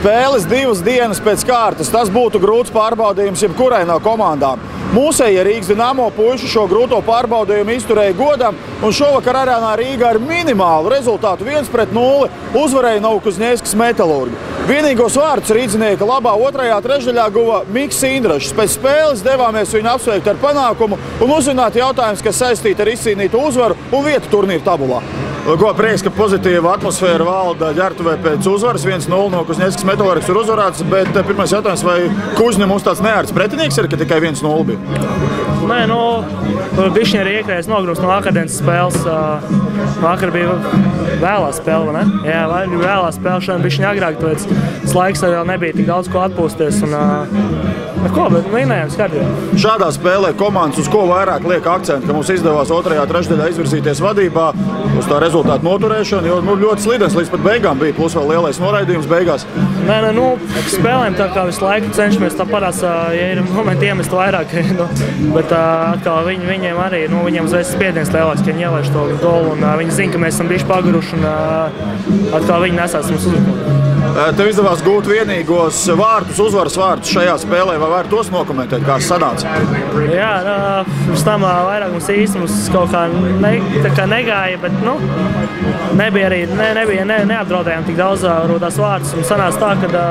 Spēles 2 dienas pēc kārtas. Tas būtu grūts pārbaudījums jebkurai no komandām. Mūsējie Rīgas Dinamo puiši šo grūto pārbaudījumu izturēja godam, un šovakar Arēnā Rīgā ar minimālu rezultātu 1-0 uzvarēja Novokuzņeļskas Metalurgu. Vienīgos vārdus rīdzinieka labā otrajā trešdaļā guva Miks Indrašs. Pēc spēles devāmies viņu apsveikt ar panākumu un uzzināt jautājumus, kas saistīti ar izcīnītu uzvaru un vietu turnīru tabulā. Ko prieks, ka pozitīva atmosfēra valda Ģertuvē pēc uzvaras. 1-0 Novokuzņeļskas Metalurgs ir uzvarēts, bet pirmais jautājums, vai Kužņa mums tāds neērts pretinieks ir, ka tikai 1-0 bija? Nē, bišķiņ arī iekrējas nogrūst no akadēnas spēles. Vakar bija vēlā spēle, vai ne? Jā, vēlā spēle, šodien bišķiņ agrāk, tāpēc laiks vēl nebija tik daudz ko atpūsties. Bet vinējām skatījām. Šādā spēlē komandas uz ko vairāk liek akcentu, ka mums izdevās otrajā trešdaļā izvirzīties vadībā uz tā rezultātu noturēšanu, jo ļoti slidens līdz pat beigām bija, plus vēl lielais noraidījums beigās. Nē, spēlēm tā kā visu laiku cenšamies tāpatās, ja ir momenti iemest vairāk, bet atkal viņiem arī, viņiem uzreiz spiediens lielāks, ka viņi ielaiž to golu, un viņi zina, ka mēs esam bišķi paguruši, un atkal viņi nesās mums uzbrukumu. Tev izdevās gūt vienīgos vārtus, uzvaras vārtus šajā spēlē, vai var tos nokomentēt, kā sanāca? Jā, pirms tam vairāk mums īsti kaut kā negāja, bet neapdraudējām tik daudz rūtās vārtus. Un sanāca tā, ka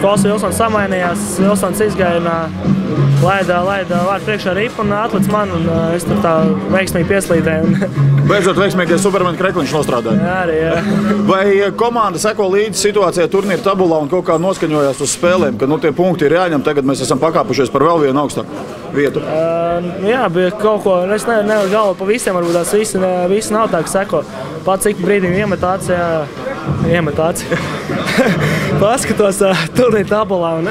Kols Vilsons samainījās, Vilsons izgāja un laida vārdu priekšā ripu un atlic man, un es tur tā veiksmīgi pieslīdēju. Beidzot veiksmīgais Supermena Krekliņš nostrādāja. Jā, arī, jā. Vai komanda seko līdzi situācijai turnīra tabulā un kaut kā noskaņojās uz spēlēm, ka tie punkti ir jāņem, tagad mēs esam pakāpušies par vēl vienu augstāku vietu? Jā, bija kaut ko, es nevaru galvu pa visiem, varbūt tās visi nav tā, ka seko. Pats ik brīdim iemetācija. Paskatos turnīra tabulā un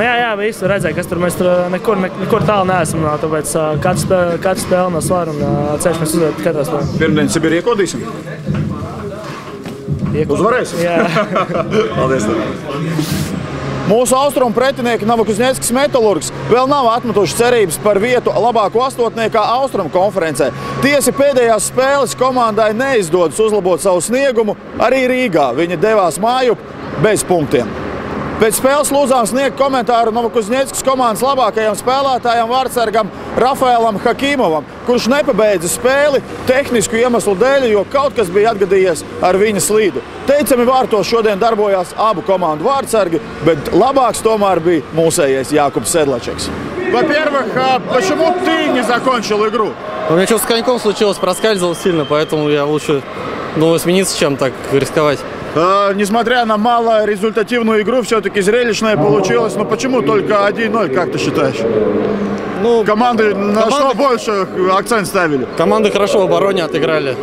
jā, visu redzēju, kas tur mēs nekur tālu neesam, tāpēc katru spēli no svaru un cenšamies uzvarēt katrā spēlē. Pirmdien Sibiri iekodīsim? Uzvarēsim? Jā. Paldies tev. Mūsu austrumu pretinieki Novokuzņeļskas Metalurgs vēl nav atmetuši cerības par vietu labāko astotniekā austrumu konferencē. Tiesa pēdējās spēles komandai neizdodas uzlabot savu sniegumu, arī Rīgā viņa devās mājup bez punktiem. Pēc spēles lūdzām sniegt komentāru Novokuzņeļskas komandas labākajam spēlētājam vārdsargam Rafaelam Hakīmovam, kurš nepabeidza spēli tehnisku iemeslu dēļ, jo kaut kas bija atgadījies ar viņa slīdu. Teicami vārtos šodien darbojās abu komandu vārdsargi, bet labāks tomēr bija mūsējais Jākubs Sedlačeks. Во-первых, почему ты не закончил игру? У меня что-то с коньком случилось, проскальзывал сильно, поэтому я лучше смениться, чем так рисковать. Несмотря на малорезультативную игру, все-таки зрелищная получилась. Но почему только 1-0, как ты считаешь? Команды на что больше акцент ставили? Команды хорошо в обороне отыграли.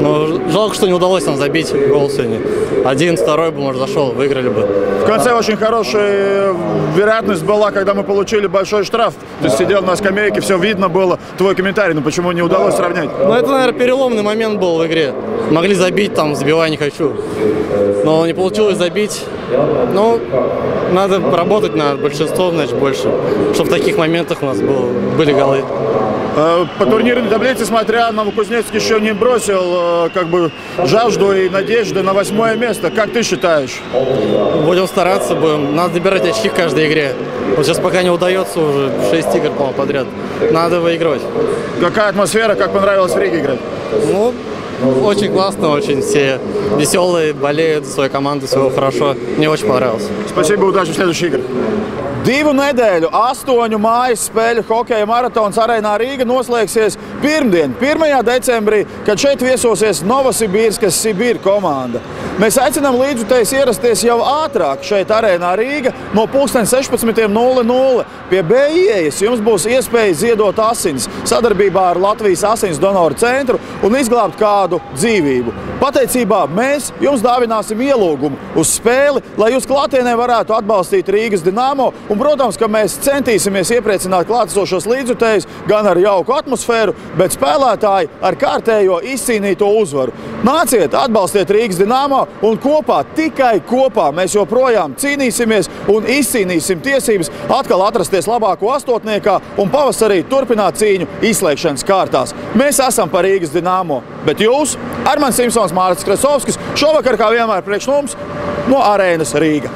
Но жалко, что не удалось нам забить гол сегодня. 1-2 бы, может, зашел, выиграли бы. В конце очень хорошая вероятность была, когда мы получили большой штраф. Ты сидел на скамейке, все видно было. Твой комментарий, но почему не удалось сравнять? Это, наверное, переломный момент был в игре. Могли забить, забивай не хочу. Но не получилось забить. Надо работать на большинство, значит, больше. Чтобы в таких моментах у нас были голы. По турнирной таблице, смотря, Новокузнецк еще не бросил жажду и надежды на 8-е место. Как ты считаешь? Будем стараться, надо набирать очки в каждой игре. Вот сейчас пока не удается, уже 6 игр, по-моему, подряд. Надо выигрывать. Какая атмосфера, как понравилось в Риге играть? Очень классно, очень все веселые, болеют за свою команду, все хорошо. Мне очень понравилось. Спасибо, удачи в следующих играх. 2 nedēļu, 8 mājas spēļu hokeja maratons Arēnā Rīga noslēgsies pirmdien, 1. decembrī, kad šeit viesosies Novosibirskas Sibir komanda. Mēs aicinām līdzjutējus ierasties jau ātrāk šeit Arēnā Rīga no 16:00. Pie B ieejas jums būs iespēja ziedot asinis sadarbībā ar Latvijas asins donoru centru un izglābt kādu dzīvību. Pateicībā mēs jums dāvināsim ielūgumu uz spēli, lai jūs klātienē varētu atbalstīt Rīgas Dinamo. Un, protams, ka mēs centīsimies iepriecināt klātesošos līdzjutējus gan ar jauku atmosfēru, bet spēlētāji ar kārtējo izcīnīto uzvaru. Nāciet, atbalstiet Rīgas Dinamo un kopā, tikai kopā mēs joprojām cīnīsimies un izcīnīsim tiesības atkal atrasties labāko astotniekā un pavasarī turpināt cīņu izslēgšanas kārtās. Mēs esam par Rīgas Dinamo, bet jūs, Armands Simpsons, Mārcis Kresovskis, šovakar kā vienmēr priekš mums no Arēnas Rīga.